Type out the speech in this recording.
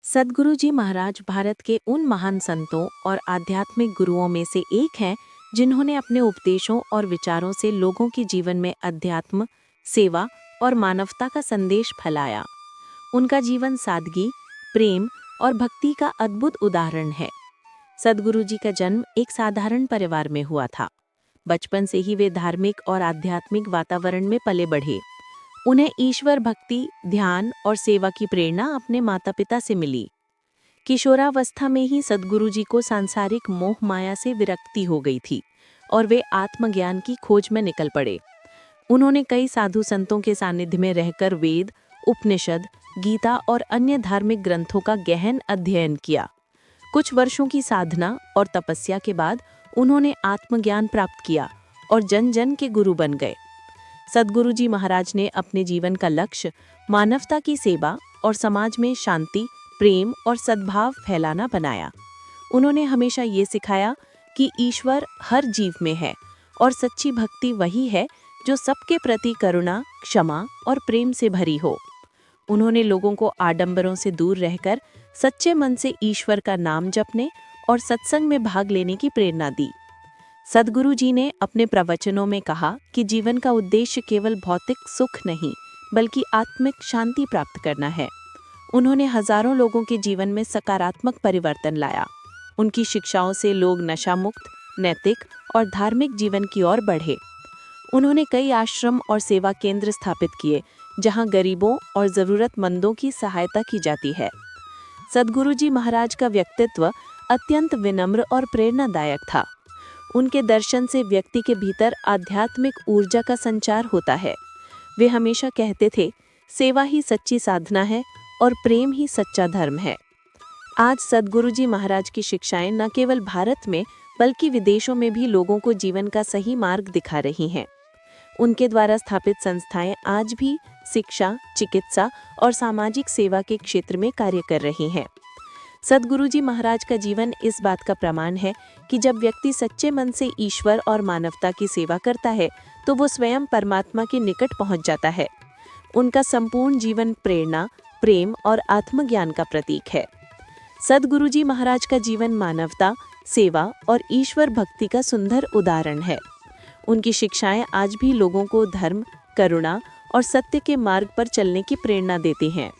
सद्गुरु जी महाराज भारत के उन महान संतों और आध्यात्मिक गुरुओं में से एक हैं जिन्होंने अपने उपदेशों और विचारों से लोगों के जीवन में अध्यात्म, सेवा और मानवता का संदेश फैलाया। उनका जीवन सादगी, प्रेम और भक्ति का अद्भुत उदाहरण है। सद्गुरु जी का जन्म एक साधारण परिवार में हुआ था। बचपन से ही वे धार्मिक और आध्यात्मिक वातावरण में पले बढ़े। उन्हें ईश्वर भक्ति, ध्यान और सेवा की प्रेरणा अपने माता पिता से मिली। किशोरावस्था में ही सद्गुरु जी को सांसारिक मोह माया से विरक्ति हो गई थी और वे आत्मज्ञान की खोज में निकल पड़े। उन्होंने कई साधु संतों के सानिध्य में रहकर वेद, उपनिषद, गीता और अन्य धार्मिक ग्रंथों का गहन अध्ययन किया। कुछ वर्षों की साधना और तपस्या के बाद उन्होंने आत्मज्ञान प्राप्त किया और जन जन के गुरु बन गए। सद्गुरु जी महाराज ने अपने जीवन का लक्ष्य मानवता की सेवा और समाज में शांति, प्रेम और सद्भाव फैलाना बनाया। उन्होंने हमेशा ये सिखाया कि ईश्वर हर जीव में है और सच्ची भक्ति वही है जो सबके प्रति करुणा, क्षमा और प्रेम से भरी हो। उन्होंने लोगों को आडंबरों से दूर रहकर सच्चे मन से ईश्वर का नाम जपने और सत्संग में भाग लेने की प्रेरणा दी। सद्गुरु जी ने अपने प्रवचनों में कहा कि जीवन का उद्देश्य केवल भौतिक सुख नहीं, बल्कि आत्मिक शांति प्राप्त करना है। उन्होंने हजारों लोगों के जीवन में सकारात्मक परिवर्तन लाया। उनकी शिक्षाओं से लोग नशा मुक्त, नैतिक और धार्मिक जीवन की ओर बढ़े। उन्होंने कई आश्रम और सेवा केंद्र स्थापित किए, जहां गरीबों और जरूरतमंदों की सहायता की जाती है। सद्गुरु जी महाराज का व्यक्तित्व अत्यंत विनम्र और प्रेरणादायक था। उनके दर्शन से व्यक्ति के भीतर आध्यात्मिक ऊर्जा का संचार होता है। वे हमेशा कहते थे, सेवा ही सच्ची साधना है और प्रेम ही सच्चा धर्म है। आज सद्गुरु जी महाराज की शिक्षाएं न केवल भारत में बल्कि विदेशों में भी लोगों को जीवन का सही मार्ग दिखा रही हैं। उनके द्वारा स्थापित संस्थाएं आज भी शिक्षा, चिकित्सा और सामाजिक सेवा के क्षेत्र में कार्य कर रही हैं। सद्गुरु जी महाराज का जीवन इस बात का प्रमाण है कि जब व्यक्ति सच्चे मन से ईश्वर और मानवता की सेवा करता है तो वो स्वयं परमात्मा के निकट पहुंच जाता है। उनका संपूर्ण जीवन प्रेरणा, प्रेम और आत्मज्ञान का प्रतीक है। सद्गुरु जी महाराज का जीवन मानवता, सेवा और ईश्वर भक्ति का सुंदर उदाहरण है। उनकी शिक्षाएं आज भी लोगों को धर्म, करुणा और सत्य के मार्ग पर चलने की प्रेरणा देती हैं।